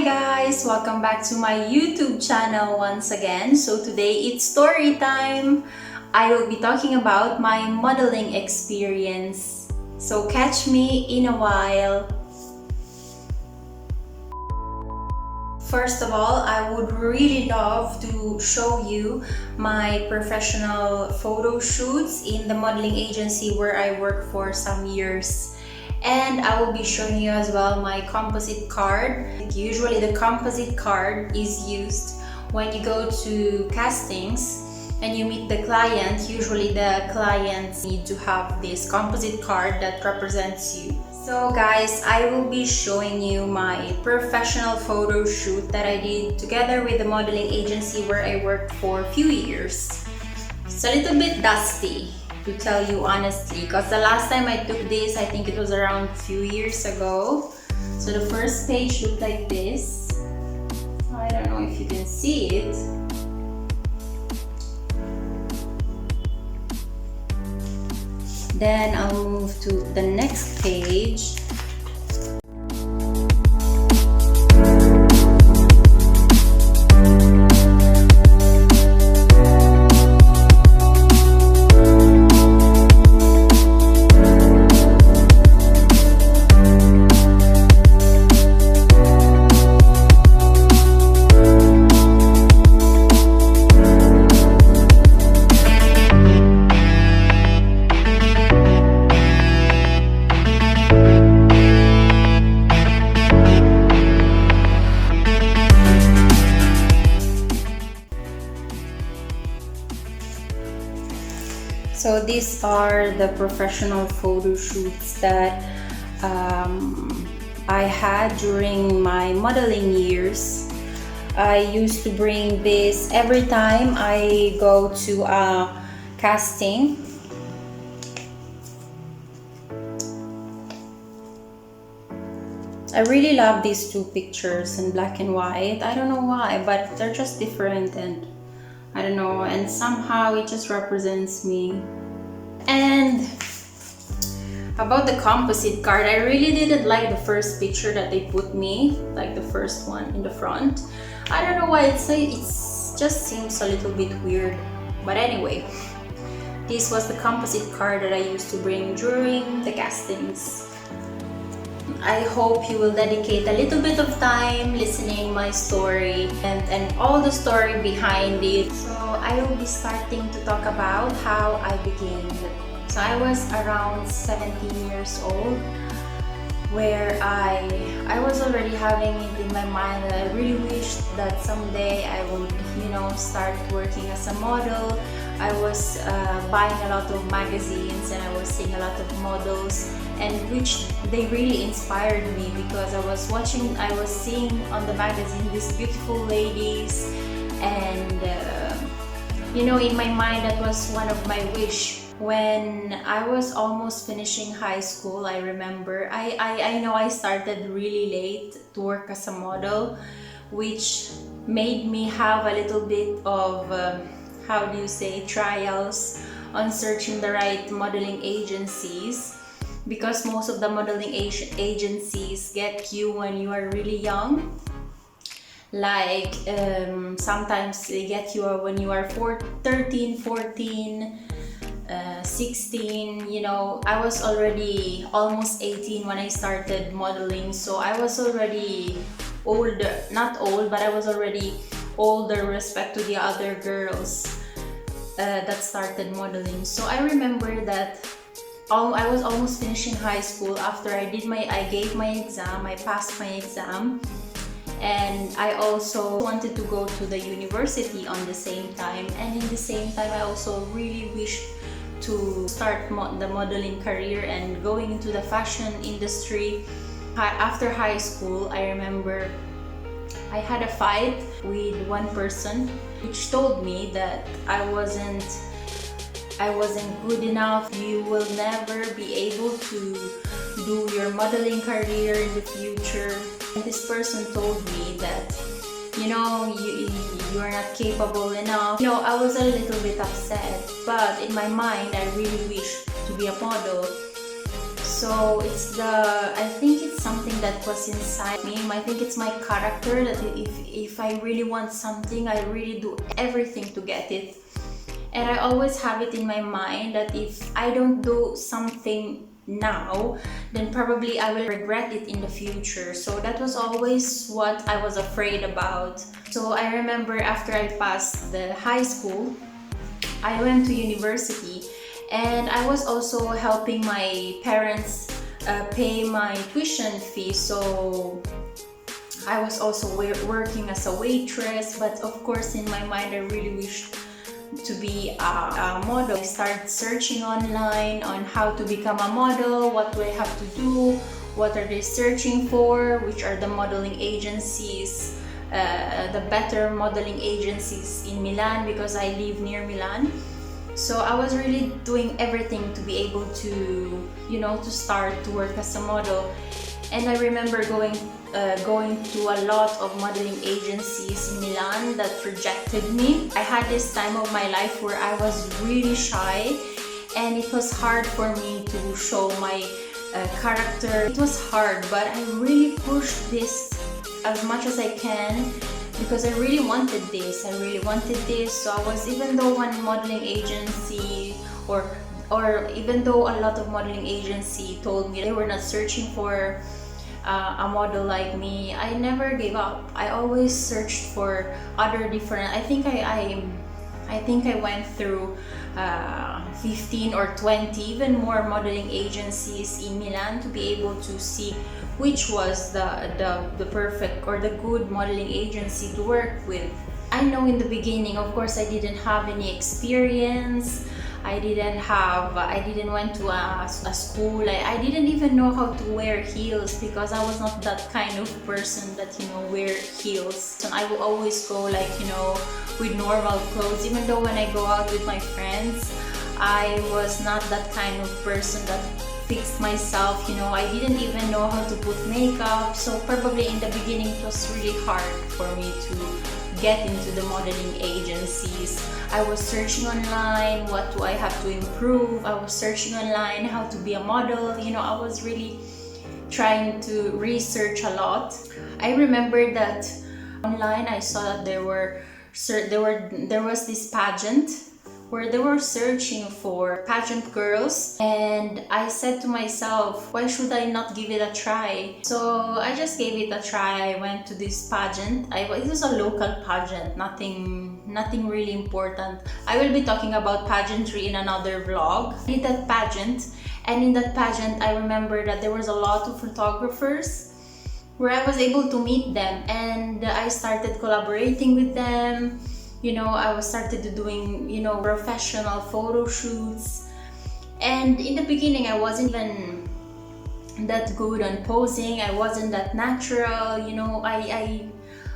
guys, welcome back to my YouTube channel once again. So today it's story time. I will be talking about my modeling experience. So catch me in a while. First of all, I would really love to show you my professional photo shoots in the modeling agency where I worked for some years. And I will be showing you as well my composite card. Usually the composite card is used when you go to castings and you meet the client. Usually the clients need to have this composite card that represents you. So guys, I will be showing you my professional photo shoot that I did together with the modeling agency where I worked for a few years. It's a little bit dusty, to tell you honestly, because the last time I took this, I think it was around a few years ago. So the first page looked like this. I don't know if you can see it. Then I'll move to the next page. So these are the professional photo shoots that I had during my modeling years. I used to bring this every time I go to a casting. I really love these two pictures in black and white. I don't know why, but they're just different, and I don't know, and somehow it just represents me. And about the composite card, I really didn't like the first picture that they put me, like the first one in the front. I don't know why, it just seems a little bit weird. But anyway, this was the composite card that I used to bring during the castings. I hope you will dedicate a little bit of time listening my story and all the story behind it. So I will be starting to talk about how I began. So I was around 17 years old, where I was already having it in my mind that I really wished that someday I would, start working as a model. I was buying a lot of magazines and I was seeing a lot of models, and which they really inspired me, because I was seeing on the magazine these beautiful ladies, and in my mind that was one of my wish. When I was almost finishing high school, I remember I know I started really late to work as a model, which made me have a little bit of trials on searching the right modeling agencies, because most of the modeling agencies get you when you are really young. Like sometimes they get you when you are 13, 14, 16. I was already almost 18 when I started modeling, so I was already older, not old, but I was already older with respect to the other girls that started modeling. So I remember that I was almost finishing high school after I gave my exam, I passed my exam, and I also wanted to go to the university on the same time. And in the same time, I also really wished to start the modeling career and going into the fashion industry. After high school, I remember I had a fight with one person which told me that I wasn't good enough. You will never be able to do your modeling career in the future. And this person told me that you are not capable enough. I was a little bit upset, but in my mind I really wished to be a model. So I think it's something that was inside me. I think it's my character that if I really want something, I really do everything to get it. And I always have it in my mind that if I don't do something now, then probably I will regret it in the future. So that was always what I was afraid about. So I remember after I passed the high school, I went to university, and I was also helping my parents pay my tuition fee. So I was also working as a waitress, but of course in my mind I really wished to be a model. I started searching online on how to become a model, what do I have to do, what are they searching for, which are the modeling agencies, the better modeling agencies in Milan, because I live near Milan. So I was really doing everything to be able to, to start to work as a model. And I remember going to a lot of modeling agencies in Milan that rejected me. I had this time of my life where I was really shy, and it was hard for me to show my character. It was hard, but I really pushed this as much as I can because I really wanted this. So I was, even though one modeling agency or even though a lot of modeling agency told me they were not searching for a model like me, I never gave up. I always searched for other different. I think I went through 15 or 20, even more modeling agencies in Milan to be able to see which was the perfect or the good modeling agency to work with. I know in the beginning, of course, I didn't have any experience. I didn't went to a school. I didn't even know how to wear heels because I was not that kind of person that, wear heels. And I will always go with normal clothes. Even though when I go out with my friends, I was not that kind of person that fixed myself. I didn't even know how to put makeup. So probably in the beginning it was really hard for me to get into the modeling agencies. I was searching online, what do I have to improve? I was searching online how to be a model. I was really trying to research a lot. I remember that online I saw that there was this pageant where they were searching for pageant girls, and I said to myself, why should I not give it a try? So I just gave it a try. I went to this pageant. It was a local pageant, nothing really important. I will be talking about pageantry in another vlog. I did that pageant, and in that pageant I remember that there was a lot of photographers where I was able to meet them, and I started collaborating with them. I started doing, professional photo shoots. And in the beginning, I wasn't even that good on posing. I wasn't that natural.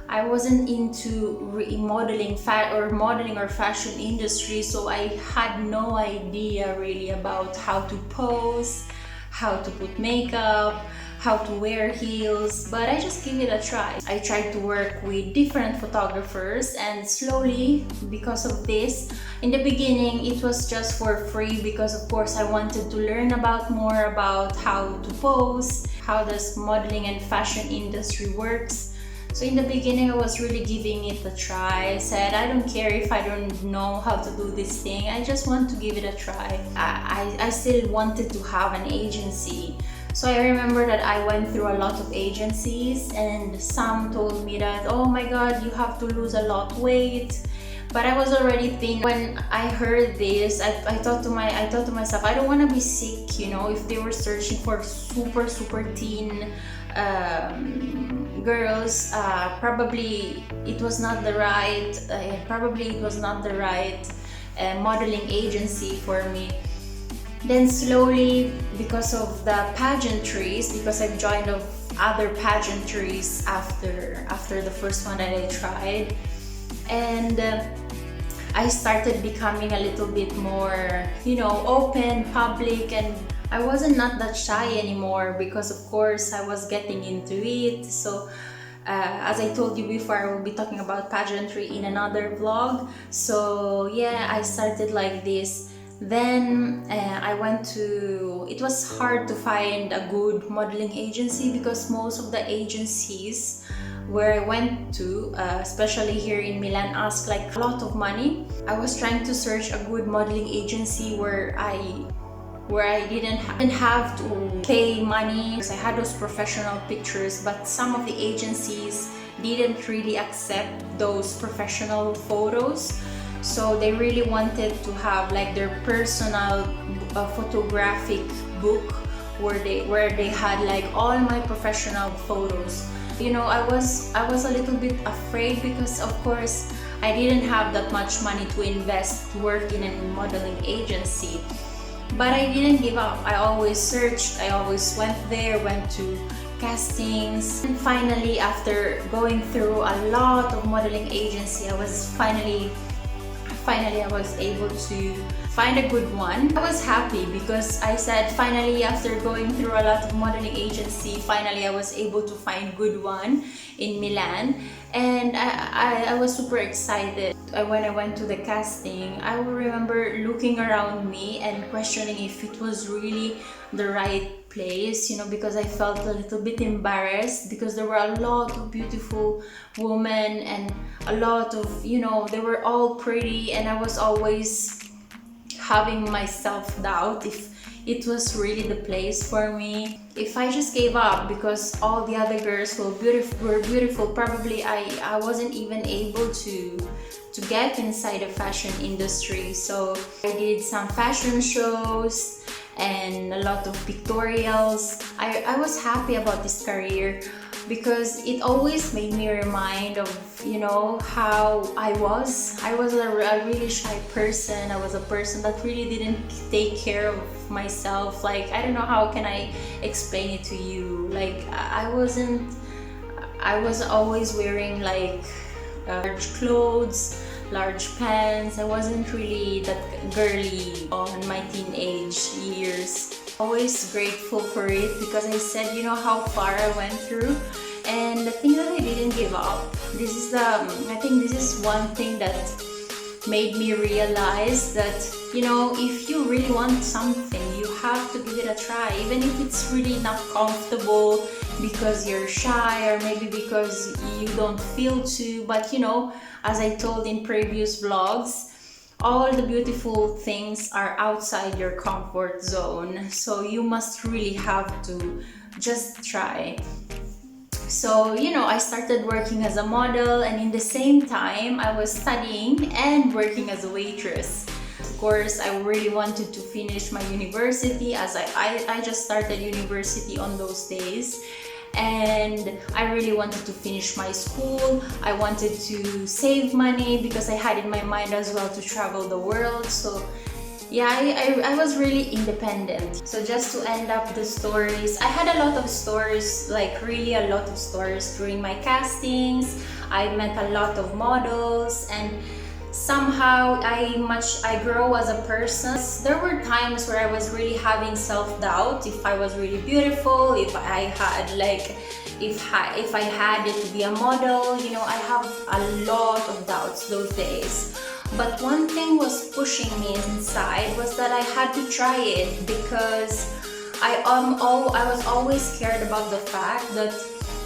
I wasn't into modeling or fashion industry. So I had no idea really about how to pose, how to put makeup, how to wear heels, but I just gave it a try. I tried to work with different photographers, and slowly, because of this, in the beginning it was just for free because of course I wanted to learn more about how to pose, how does modeling and fashion industry works. So in the beginning I was really giving it a try. I said, I don't care if I don't know how to do this thing, I just want to give it a try. I still wanted to have an agency. So I remember that I went through a lot of agencies, and some told me that, oh my god, you have to lose a lot of weight. But I was already thinking, when I heard this, I thought to myself, I don't want to be sick, if they were searching for super teen girls, probably it was not the right modeling agency for me. Then slowly, because of the pageantries, because I've joined of other pageantries after the first one that I tried, and I started becoming a little bit more, open, public, and I wasn't not that shy anymore because of course I was getting into it. So as I told you before, I will be talking about pageantry in another vlog. So yeah, I started like this Then it was hard to find a good modeling agency because most of the agencies where I went to, especially here in Milan, asked like a lot of money. I was trying to search a good modeling agency where I didn't have to pay money because I had those professional pictures, but some of the agencies didn't really accept those professional photos. So they really wanted to have like their personal photographic book where they had like all my professional photos. You know, I was a little bit afraid because of course I didn't have that much money to invest to work in a modeling agency. But I didn't give up. I always searched, I always went to castings. And finally, after going through a lot of modeling agency, I was finally I was able to find a good one. I was happy because I said finally, after going through a lot of modeling agency, finally I was able to find good one in Milan, and I was super excited. When I went to the casting, I will remember looking around me and questioning if it was really the right place, you know, because I felt a little bit embarrassed because there were a lot of beautiful women and a lot of, you know, they were all pretty, and I was always having my self-doubt if it was really the place for me. If I just gave up because all the other girls were beautiful, probably I wasn't even able to get inside the fashion industry. So I did some fashion shows and a lot of pictorials. I was happy about this career because it always made me remind of, you know, how I was a really shy person. I was a person that really didn't take care of myself. Like, I don't know how can I explain it to you. Like, I was always wearing like large clothes, large pants. I wasn't really that girly on my teenage years. Always grateful for it because I said, you know, how far I went through, and the thing that I didn't give up. I think this is one thing that made me realize that, you know, if you really want something, you have to give it a try, even if it's really not comfortable because you're shy or maybe because you don't feel to. But you know, as I told in previous vlogs, all the beautiful things are outside your comfort zone, so you must really have to just try. So, you know, I started working as a model, and in the same time I was studying and working as a waitress. Of course, I really wanted to finish my university, as I just started university on those days, and I really wanted to finish my school. I wanted to save money because I had in my mind as well to travel the world. So yeah, I was really independent. So just to end up the stories, I had a lot of stories, like really a lot of stories during my castings. I met a lot of models, and somehow I grow as a person. There were times where I was really having self-doubt if I was really beautiful, if I had it to be a model. You know, I have a lot of doubts those days. But one thing was pushing me inside was that I had to try it, because I was always scared about the fact that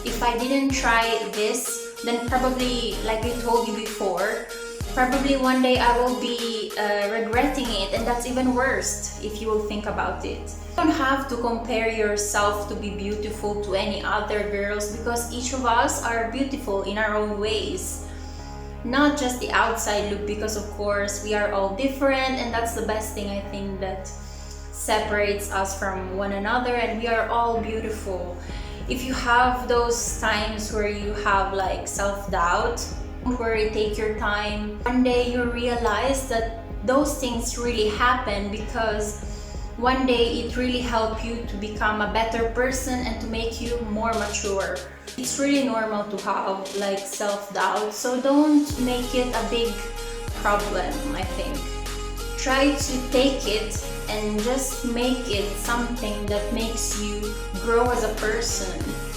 if I didn't try this, then probably, like I told you before, probably one day I will be regretting it, and that's even worse if you will think about it. You don't have to compare yourself to be beautiful to any other girls, because each of us are beautiful in our own ways. Not just the outside look, because of course we are all different, and that's the best thing I think that separates us from one another, and we are all beautiful. If you have those times where you have like self-doubt, don't worry, take your time. One day you realize that those things really happen because one day it really helps you to become a better person and to make you more mature. It's really normal to have like self-doubt, so don't make it a big problem, I think. Try to take it and just make it something that makes you grow as a person.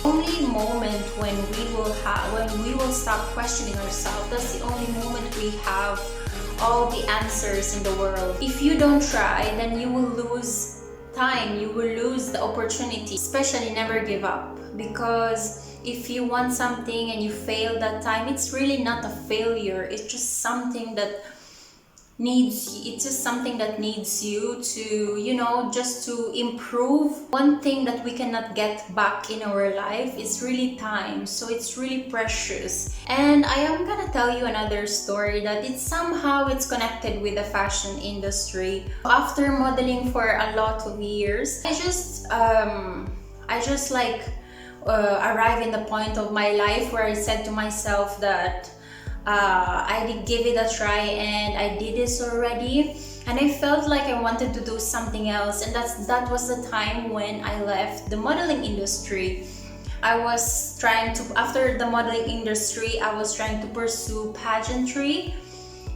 Only moment when we will stop questioning ourselves, that's the only moment we have all the answers in the world. If you don't try, then you will lose time, you will lose the opportunity. Especially never give up, because if you want something and you fail that time, it's really not a failure. It's just something that needs you to, you know, just to improve. One thing that we cannot get back in our life is really time, so it's really precious. And I am gonna tell you another story that it's connected with the fashion industry. After modeling for a lot of years, I just arrived in the point of my life where I said to myself that I did give it a try, and I did this already, and I felt like I wanted to do something else. And that was the time when I left the modeling industry. After the modeling industry, I was trying to pursue pageantry,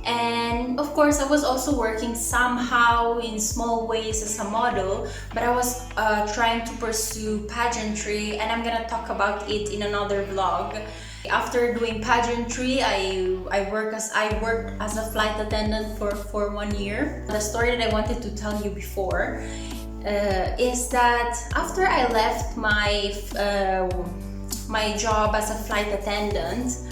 and of course I was also working somehow in small ways as a model, but I was trying to pursue pageantry, and I'm gonna talk about it in another vlog. After doing pageantry, I worked as a flight attendant for 1 year. The story that I wanted to tell you before is that after I left my job as a flight attendant,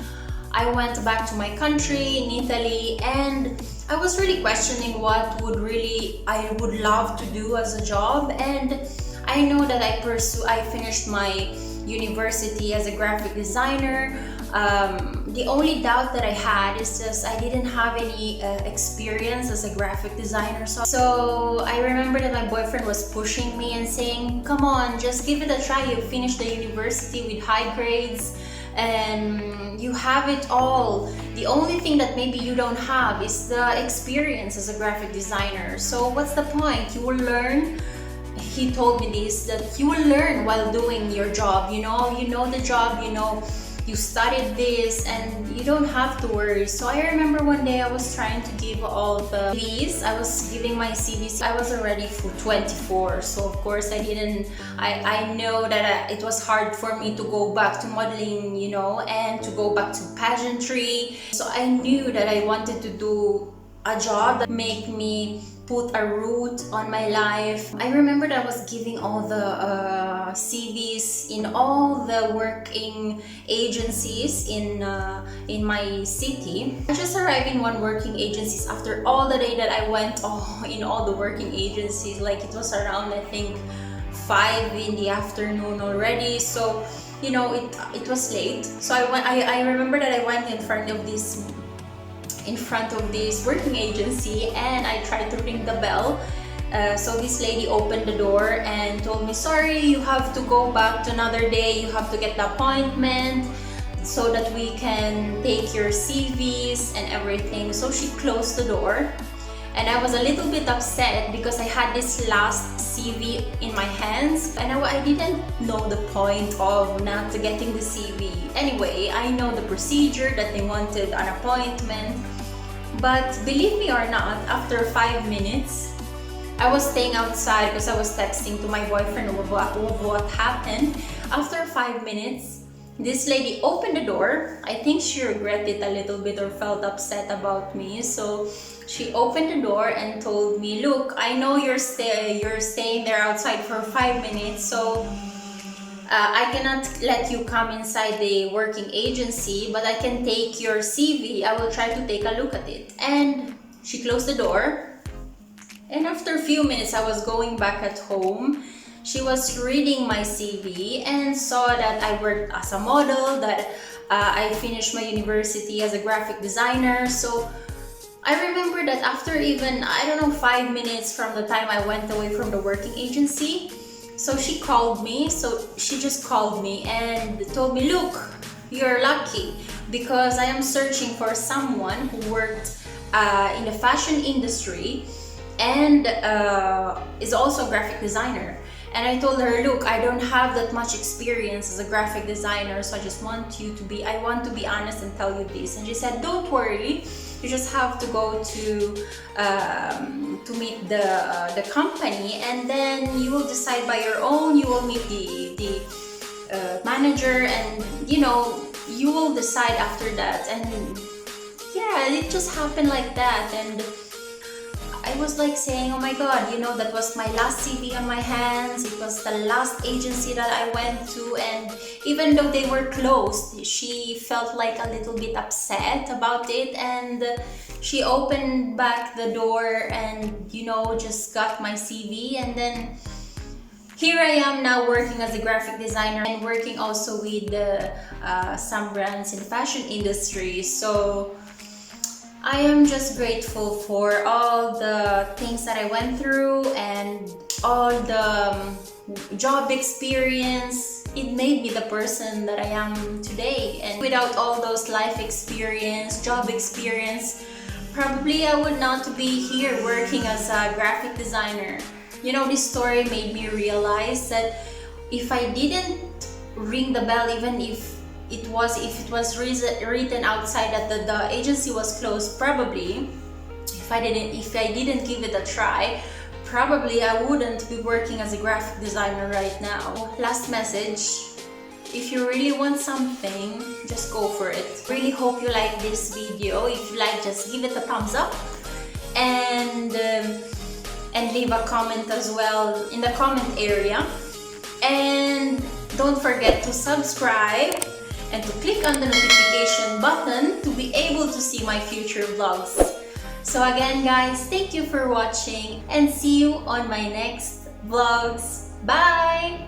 I went back to my country in Italy, and I was really questioning what I would love to do as a job. And I know that I finished my university as a graphic designer. The only doubt that I had is just I didn't have any experience as a graphic designer. So I remember that my boyfriend was pushing me and saying, come on, just give it a try. You finished the university with high grades and you have it all. The only thing that maybe you don't have is the experience as a graphic designer. So what's the point? You will learn. He told me this, that you will learn while doing your job. You know the job, you studied this, and you don't have to worry. So I remember one day I was trying to give all the CVs. I was giving my CVs. I was already 24, so of course I know that it was hard for me to go back to modeling, and to go back to pageantry. So I knew that I wanted to do a job that make me put a root on my life. I remember that I was giving all the CVs in all the working agencies in my city. I just arrived in one working agency after all the day that I went in all the working agencies. Like it was around, I think, 5 in the afternoon already. So it was late. So I remember that I went in front of this working agency, and I tried to ring the bell. So this lady opened the door and told me, sorry, you have to go back to another day. You have to get the appointment so that we can take your CVs and everything. So she closed the door, and I was a little bit upset because I had this last CV in my hands, and I didn't know the point of not getting the CV. Anyway, I know the procedure that they wanted an appointment. But believe me or not, after 5 minutes, I was staying outside because I was texting to my boyfriend of what happened. After 5 minutes, this lady opened the door. I think she regretted a little bit or felt upset about me. So she opened the door and told me, look, I know you're staying there outside for 5 minutes, so I cannot let you come inside the working agency, but I can take your CV. I will try to take a look at it. And she closed the door. And after a few minutes, I was going back at home. She was reading my CV and saw that I worked as a model, that I finished my university as a graphic designer. So I remember that after even, 5 minutes from the time I went away from the working agency, so she called me. So she just called me and told me, look, you're lucky because I am searching for someone who worked in the fashion industry and is also a graphic designer. And I told her, look, I don't have that much experience as a graphic designer, so I want to be honest and tell you this. And she said, don't worry, you just have to go to meet the company, and then you will decide by your own. You will meet the manager, and you will decide after that. And yeah, it just happened like that. And I was like saying, oh my god, you know, that was my last CV on my hands. It was the last agency that I went to, and even though they were closed, she felt like a little bit upset about it, and she opened back the door and, you know, just got my CV. And then here I am now working as a graphic designer and working also with some brands in the fashion industry. So I am just grateful for all the things that I went through and all the job experience. It made me the person that I am today. And without all those life experience, job experience, probably I would not be here working as a graphic designer. You know, this story made me realize that if I didn't ring the bell, even if it was written outside that the agency was closed, probably if I didn't give it a try, probably I wouldn't be working as a graphic designer right now. Last message: if you really want something, just go for it. Really hope you like this video. If you like, just give it a thumbs up, and leave a comment as well in the comment area. And don't forget to subscribe and to click on the notification button to be able to see my future vlogs. So again guys, thank you for watching and see you on my next vlogs. Bye!